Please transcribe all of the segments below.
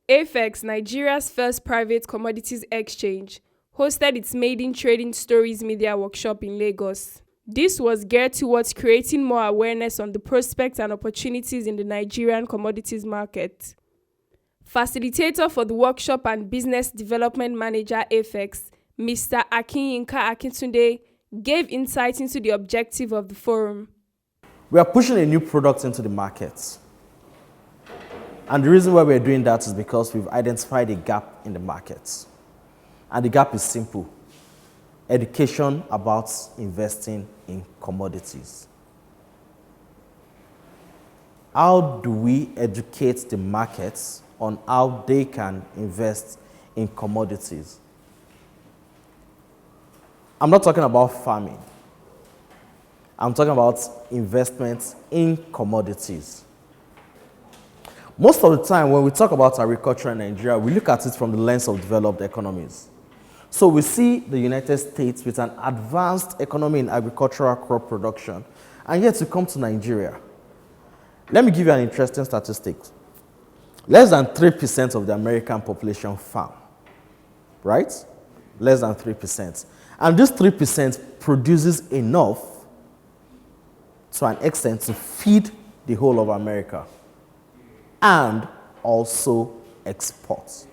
AFEX Nigeria's first private commodities exchange, hosted its Maiden Trading Stories Media Workshop in Lagos. This was geared towards creating more awareness on the prospects and opportunities in the Nigerian commodities market. Facilitator for the workshop and Business Development Manager AFEX, Mr. Akinyinka Akintunde, gave insight into the objective of the forum. We are pushing a new product into the market. And the reason why we're doing that is because we've identified a gap in the market. And the gap is simple: education about investing in commodities. How do we educate the markets on how they can invest in commodities? I'm not talking about farming. I'm talking about investments in commodities. Most of the time when we talk about agriculture in Nigeria, we look at it from the lens of developed economies. So we see the United States with an advanced economy in agricultural crop production, and yet we come to Nigeria. Let me give you an interesting statistic. Less than 3% of the American population farm, right? Less than 3%. And this 3% produces enough to an extent to feed the whole of America and also export.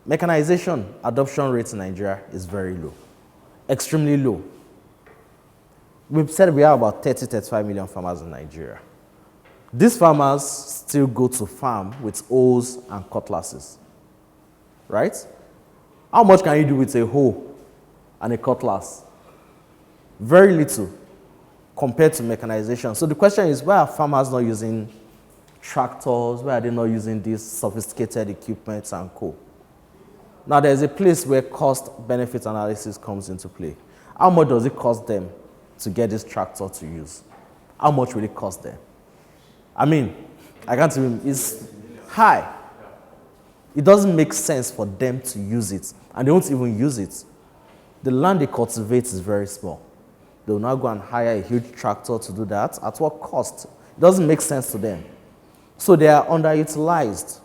Mechanization adoption rate in Nigeria is very low, extremely low. We've said we have about 35 million farmers in Nigeria. These farmers still go to farm with hoes and cutlasses, right? How much can you do with a hoe and a cutlass? Very little compared to mechanization. So the question is, why are farmers not using tractors? Why are they not using these sophisticated equipment and co? Now there's a place where cost-benefit analysis comes into play. How much does it cost them to get this tractor to use? How much will it cost them? I mean, I can't even, it's high. It doesn't make sense for them to use it, and they won't even use it. The land they cultivate is very small. They will now go and hire a huge tractor to do that. At what cost? It doesn't make sense to them. So they are underutilized.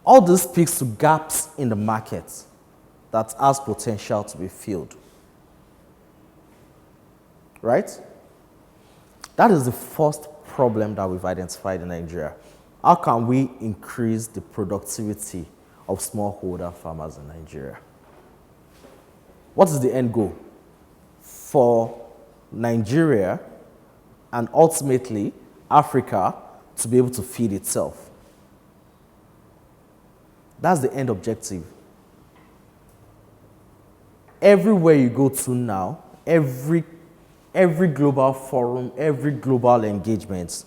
All this speaks to gaps in the market that has potential to be filled. Right? That is the first problem that we've identified in Nigeria. How can we increase the productivity of smallholder farmers in Nigeria? What is the end goal? For Nigeria and ultimately Africa to be able to feed itself. That's the end objective. Everywhere you go to now, every global forum, every global engagement,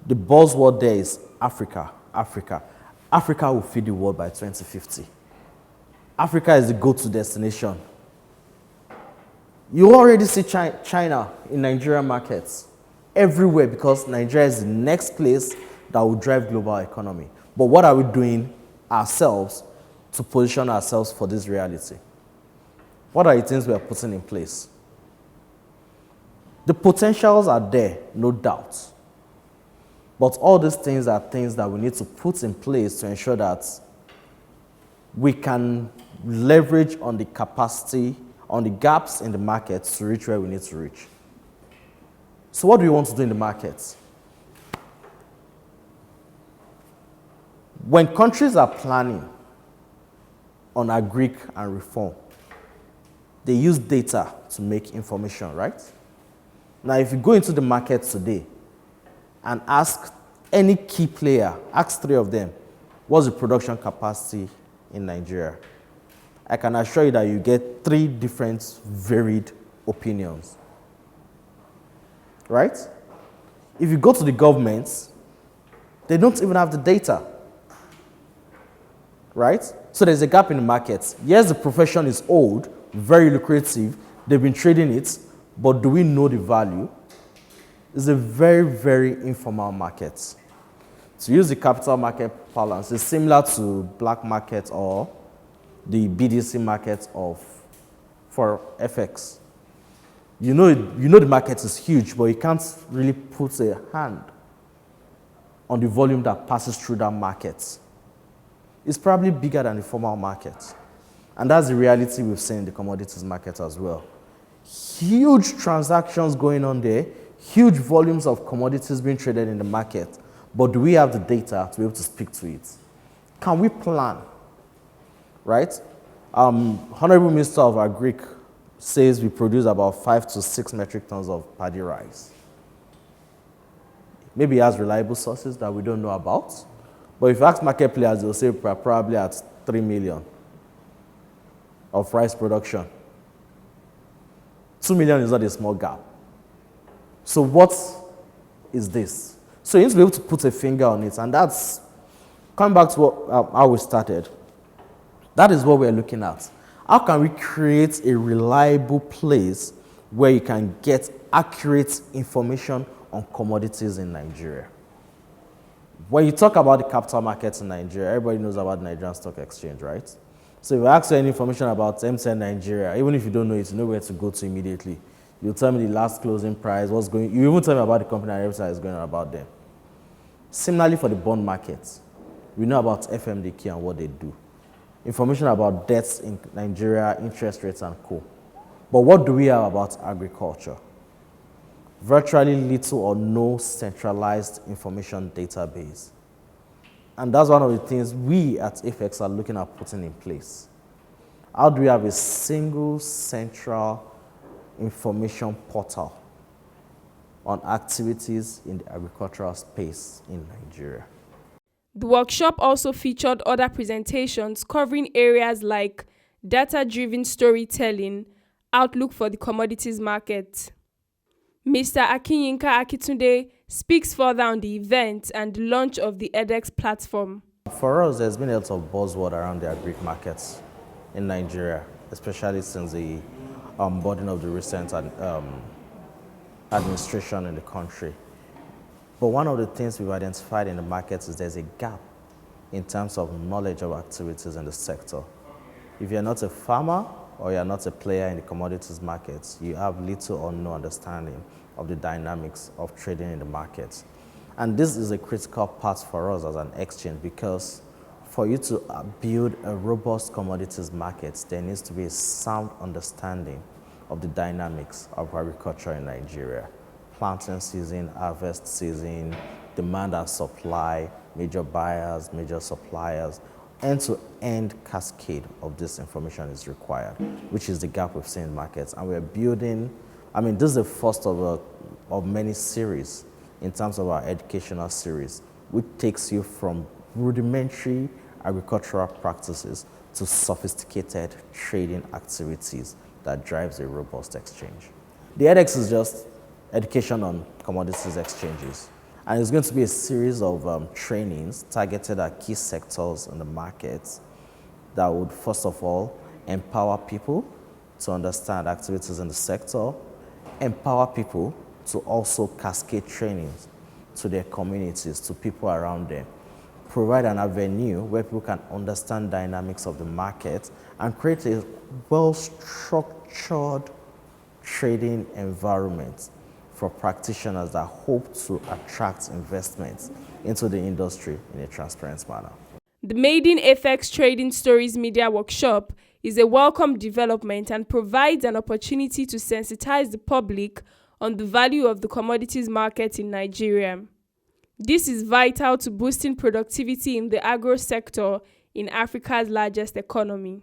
the buzzword there is Africa, Africa. Africa will feed the world by 2050. Africa is the go-to destination. You already see China in Nigerian markets everywhere because Nigeria is the next place that will drive global economy. But what are we doing ourselves to position ourselves for this reality? What are the things we are putting in place? The potentials are there, no doubt. But all these things are things that we need to put in place to ensure that we can leverage on the capacity, on the gaps in the market to reach where we need to reach. So what do we want to do in the market? When countries are planning on agric and reform, they use data to make information, right? Now, if you go into the market today and ask any key player, ask 3 of them, what's the production capacity in Nigeria? I can assure you that you get 3 different varied opinions, right? If you go to the governments, they don't even have the data, right? So there's a gap in the market. Yes, the profession is old, very lucrative, they've been trading it, but do we know the value? It's a very, very informal market. To use the capital market balance, it's similar to black market or the BDC market for FX. You know the market is huge, but you can't really put a hand on the volume that passes through that market. It's probably bigger than the formal market. And that's the reality we've seen in the commodities market as well. Huge transactions going on there, huge volumes of commodities being traded in the market, but do we have the data to be able to speak to it? Can we plan, right? Honorable Minister of Agric says we produce about 5 to 6 metric tons of paddy rice. Maybe he has reliable sources that we don't know about, but if you ask market players, they'll say we're probably at 3 million of rice production. 2 million is not a small gap. So what is this? So you need to be able to put a finger on it, and that's coming back to how we started. That is what we're looking at. How can we create a reliable place where you can get accurate information on commodities in Nigeria? When you talk about the capital markets in Nigeria, everybody knows about the Nigerian Stock Exchange, right? So if I ask you any information about MTN Nigeria, even if you don't know it, you know where to go to immediately. You'll tell me the last closing price, what's going, you even tell me about the company and everything that is going on about them. Similarly for the bond markets, we know about FMDQ and what they do. Information about debts in Nigeria, interest rates and co. But what do we have about agriculture? Virtually little or no centralized information database. And that's one of the things we at AFEX are looking at putting in place. How do we have a single central information portal on activities in the agricultural space in Nigeria? The workshop also featured other presentations covering areas like data-driven storytelling, outlook for the commodities market. Mr. Akinyinka Akitunde speaks further on the event and the launch of the edX platform. For us, there's been a lot of buzzword around the agri markets in Nigeria, especially since the onboarding of the recent administration in the country. But one of the things we've identified in the markets is there's a gap in terms of knowledge of activities in the sector. If you're not a farmer or you're not a player in the commodities markets, you have little or no understanding of the dynamics of trading in the markets. And this is a critical part for us as an exchange, because for you to build a robust commodities market, there needs to be a sound understanding of the dynamics of agriculture in Nigeria. Planting season, harvest season, demand and supply, major buyers, major suppliers, end-to-end cascade of this information is required, which is the gap we've seen in markets. And we're building, this is the first of many series in terms of our educational series, which takes you from rudimentary agricultural practices to sophisticated trading activities that drives a robust exchange. The edX is just education on commodities exchanges. And it's going to be a series of trainings targeted at key sectors in the markets that would, first of all, empower people to understand activities in the sector, empower people to also cascade trainings to their communities, to people around them, provide an avenue where people can understand dynamics of the market and create a well-structured trading environment for practitioners that hope to attract investments into the industry in a transparent manner. The Maiden AFEX Trading Stories Media Workshop is a welcome development and provides an opportunity to sensitize the public on the value of the commodities market in Nigeria. This is vital to boosting productivity in the agro sector in Africa's largest economy.